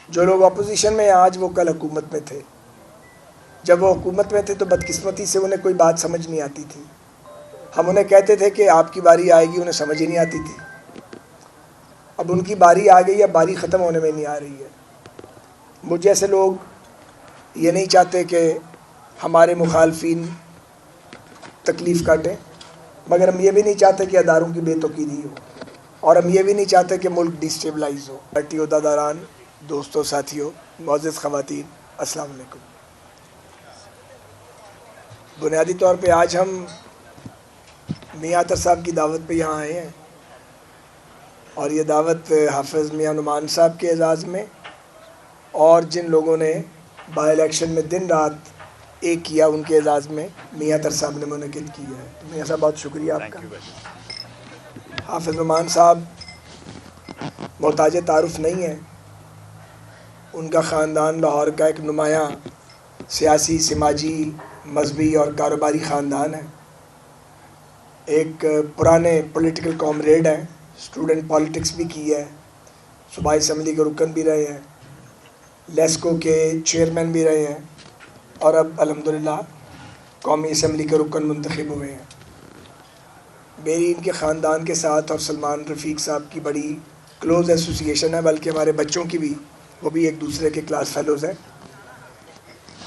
جو لوگ اپوزیشن میں ہیں آج وہ کل حکومت میں تھے. جب وہ حکومت میں تھے تو بدقسمتی سے انہیں کوئی بات سمجھ نہیں آتی تھی. ہم انہیں کہتے تھے کہ آپ کی باری آئے گی، انہیں سمجھ ہی نہیں آتی تھی. اب ان کی باری آ گئی، اب باری ختم ہونے میں نہیں آ رہی ہے. مجھ جیسے لوگ یہ نہیں چاہتے کہ ہمارے مخالفین تکلیف کاٹیں، مگر ہم یہ بھی نہیں چاہتے کہ اداروں کی بے توقیری ہو، اور ہم یہ بھی نہیں چاہتے کہ ملک ڈسٹیبلائز ہو. پارٹی عہدیداران، دوستوں، ساتھیوں، معزز خواتین، السلام علیکم. بنیادی طور پہ آج ہم میاں عطر صاحب کی دعوت پہ یہاں آئے ہیں، اور یہ دعوت حافظ میاں نعمان صاحب کے اعزاز میں، اور جن لوگوں نے بائی الیکشن میں دن رات ایک کیا ان کے اعزاز میں میاں عطر صاحب نے منعقد کی ہے. میاں صاحب بہت شکریہ آپ کا. حافظ نعمان صاحب محتاج تعارف نہیں ہیں. ان کا خاندان لاہور کا ایک نمایاں سیاسی، سماجی، مذہبی اور کاروباری خاندان ہے. ایک پرانے پولیٹیکل کامریڈ ہیں، اسٹوڈنٹ پالیٹکس بھی کی ہے، صوبائی اسمبلی کے رکن بھی رہے ہیں، لیسکو کے چیئرمین بھی رہے ہیں، اور اب الحمدللہ قومی اسمبلی کے رکن منتخب ہوئے ہیں. میری ان کے خاندان کے ساتھ اور سلمان رفیق صاحب کی بڑی کلوز ایسوسیشن ہے، بلکہ ہمارے بچوں کی بھی، وہ بھی ایک دوسرے کے کلاس فیلوز ہیں.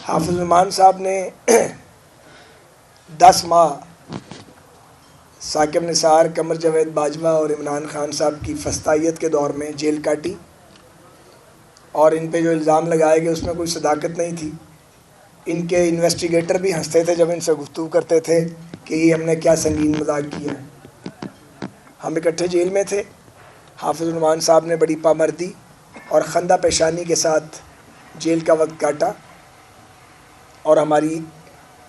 حافظ نعمان صاحب نے 10 ماہ ثاقب نثار، قمر جاوید باجوہ اور عمران خان صاحب کی فسطائیت کے دور میں جیل کاٹی، اور ان پہ جو الزام لگائے گئے اس میں کوئی صداقت نہیں تھی. ان کے انویسٹیگیٹر بھی ہنستے تھے جب ان سے گفتگو کرتے تھے کہ یہ ہم نے کیا سنگین مذاق کیا ہے. ہم اکٹھے جیل میں تھے. حافظ نعمان صاحب نے بڑی پامردی اور خندہ پیشانی کے ساتھ جیل کا وقت کاٹا، اور ہماری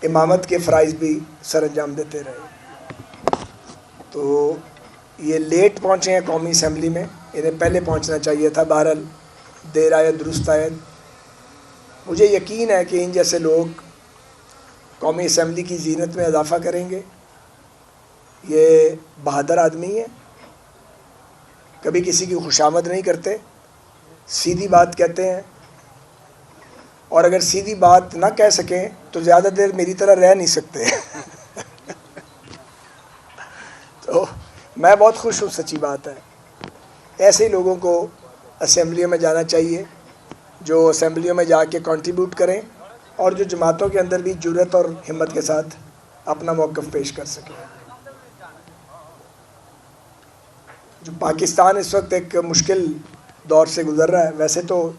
امامت کے فرائض بھی سر انجام دیتے رہے. تو یہ لیٹ پہنچے ہیں قومی اسمبلی میں، انہیں پہلے پہنچنا چاہیے تھا. بہرحال دیر آید درست آید. مجھے یقین ہے کہ ان جیسے لوگ قومی اسمبلی کی زینت میں اضافہ کریں گے. یہ بہادر آدمی ہیں، کبھی کسی کی خوشامد نہیں کرتے، سیدھی بات کہتے ہیں، اور اگر سیدھی بات نہ کہہ سکیں تو زیادہ دیر میری طرح رہ نہیں سکتے. تو میں بہت خوش ہوں، سچی بات ہے. ایسے ہی لوگوں کو اسمبلیوں میں جانا چاہیے، جو اسمبلیوں میں جا کے کنٹریبیوٹ کریں، اور جو جماعتوں کے اندر بھی جرأت اور ہمت کے ساتھ اپنا موقف پیش کر سکیں. جو پاکستان اس وقت ایک مشکل دور سے گزر رہا ہے، ویسے تو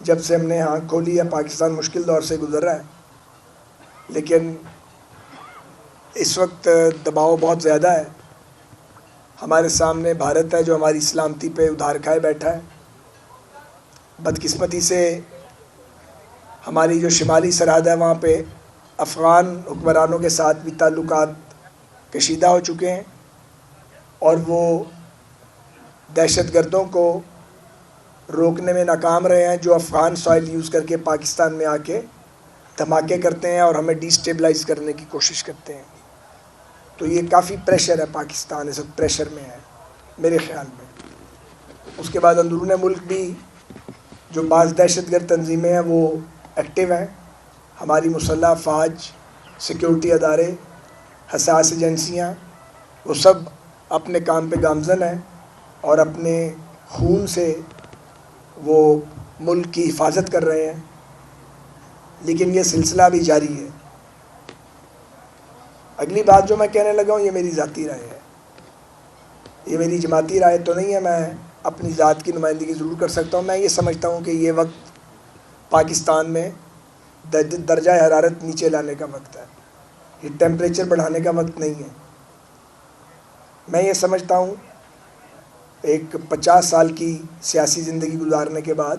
جب سے ہم نے آنکھ کھولی ہے پاکستان مشکل دور سے گزر رہا ہے، لیکن اس وقت دباؤ بہت زیادہ ہے. ہمارے سامنے بھارت ہے جو ہماری سلامتی پہ ادھار کھائے بیٹھا ہے. بدقسمتی سے ہماری جو شمالی سرحد ہے وہاں پہ افغان حکمرانوں کے ساتھ بھی تعلقات کشیدہ ہو چکے ہیں، اور وہ دہشت گردوں کو روکنے میں ناکام رہے ہیں جو افغان سوائل یوز کر کے پاکستان میں آ کے دھماکے کرتے ہیں اور ہمیں ڈی اسٹیبلائز کرنے کی کوشش کرتے ہیں. تو یہ کافی پریشر ہے، پاکستان اس وقت پریشر میں ہے میرے خیال میں. اس کے بعد اندرون ملک بھی جو بعض دہشت گرد تنظیمیں ہیں وہ ایکٹیو ہیں. ہماری مسلح افواج، سیکیورٹی ادارے، حساس ایجنسیاں، وہ سب اپنے کام پہ گامزن ہیں، اور اپنے خون سے وہ ملک کی حفاظت کر رہے ہیں. لیکن یہ سلسلہ بھی جاری ہے. اگلی بات جو میں کہنے لگا ہوں یہ میری ذاتی رائے ہے، یہ میری جماعتی رائے تو نہیں ہے. میں اپنی ذات کی نمائندگی ضرور کر سکتا ہوں. میں یہ سمجھتا ہوں کہ یہ وقت پاکستان میں درجہ حرارت نیچے لانے کا وقت ہے، یہ ٹیمپریچر بڑھانے کا وقت نہیں ہے. میں یہ سمجھتا ہوں ایک 50 سال کی سیاسی زندگی گزارنے کے بعد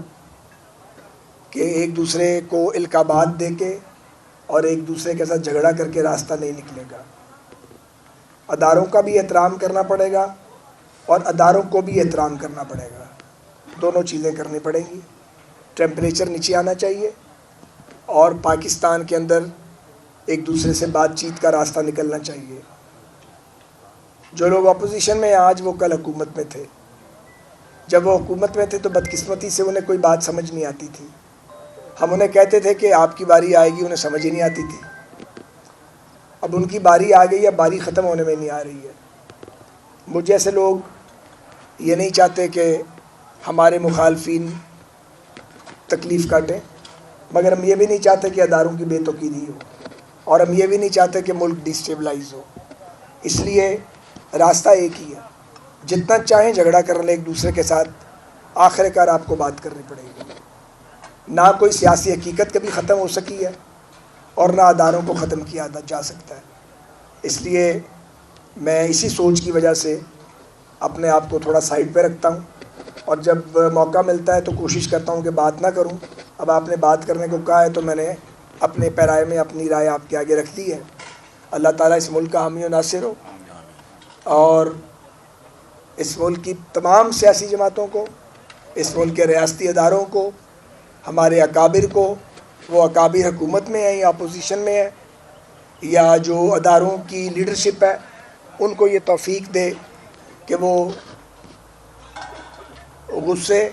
کہ ایک دوسرے کو القابات دے کے اور ایک دوسرے کے ساتھ جھگڑا کر کے راستہ نہیں نکلے گا. اداروں کا بھی احترام کرنا پڑے گا اور اداروں کو بھی احترام کرنا پڑے گا. دونوں چیزیں کرنی پڑیں گی. ٹیمپریچر نیچے آنا چاہیے، اور پاکستان کے اندر ایک دوسرے سے بات چیت کا راستہ نکلنا چاہیے. جو لوگ اپوزیشن میں ہیں آج وہ کل حکومت میں تھے. جب وہ حکومت میں تھے تو بدقسمتی سے انہیں کوئی بات سمجھ نہیں آتی تھی. ہم انہیں کہتے تھے کہ آپ کی باری آئے گی، انہیں سمجھ ہی نہیں آتی تھی. اب ان کی باری آ گئی، اب باری ختم ہونے میں نہیں آ رہی ہے. مجھ جیسے لوگ یہ نہیں چاہتے کہ ہمارے مخالفین تکلیف کاٹیں، مگر ہم یہ بھی نہیں چاہتے کہ اداروں کی بے توقیری ہو، اور ہم یہ بھی نہیں چاہتے کہ ملک ڈسٹیبلائز ہو. اس لیے راستہ ایک ہی ہے، جتنا چاہیں جھگڑا کر لیں ایک دوسرے کے ساتھ، آخر کار آپ کو بات کرنی پڑے گی. نہ کوئی سیاسی حقیقت کبھی ختم ہو سکی ہے اور نہ اداروں کو ختم کیا جا سکتا ہے. اس لیے میں اسی سوچ کی وجہ سے اپنے آپ کو تھوڑا سائڈ پہ رکھتا ہوں، اور جب موقع ملتا ہے تو کوشش کرتا ہوں کہ بات نہ کروں. اب آپ نے بات کرنے کو کہا ہے تو میں نے اپنے پیرائے میں اپنی رائے آپ کے آگے رکھ دی ہے. اللہ تعالیٰ اس ملک کا حامی و ناصر ہو، اور اس ملک کی تمام سیاسی جماعتوں کو، اس ملک کے ریاستی اداروں کو، ہمارے اکابر کو، وہ اکابر حکومت میں ہیں یا اپوزیشن میں ہیں یا جو اداروں کی لیڈرشپ ہے، ان کو یہ توفیق دے کہ وہ غصے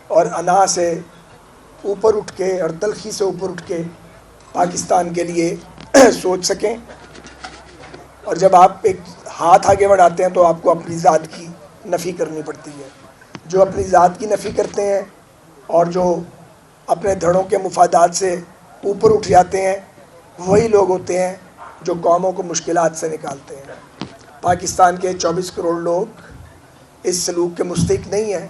اور انا سے اوپر اٹھ کے اور تلخی سے اوپر اٹھ کے پاکستان کے لیے سوچ سکیں. اور جب آپ ایک ہاتھ آگے بڑھاتے ہیں تو آپ کو اپنی ذات کی نفی کرنی پڑتی ہے. جو اپنی ذات کی نفی کرتے ہیں اور جو اپنے دھڑوں کے مفادات سے اوپر اٹھ جاتے ہیں، وہی لوگ ہوتے ہیں جو قوموں کو مشکلات سے نکالتے ہیں. پاکستان کے 24 کروڑ لوگ اس سلوک کے مستحق نہیں ہیں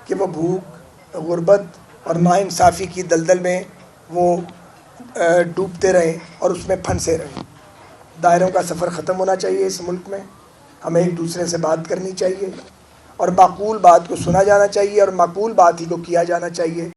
کہ وہ بھوک، غربت اور ناانصافی کی دلدل میں وہ ڈوبتے رہیں اور اس میں پھنسے رہیں. دائروں کا سفر ختم ہونا چاہیے. اس ملک میں ہمیں ایک دوسرے سے بات کرنی چاہیے، اور معقول بات کو سنا جانا چاہیے، اور معقول بات ہی کو کیا جانا چاہیے.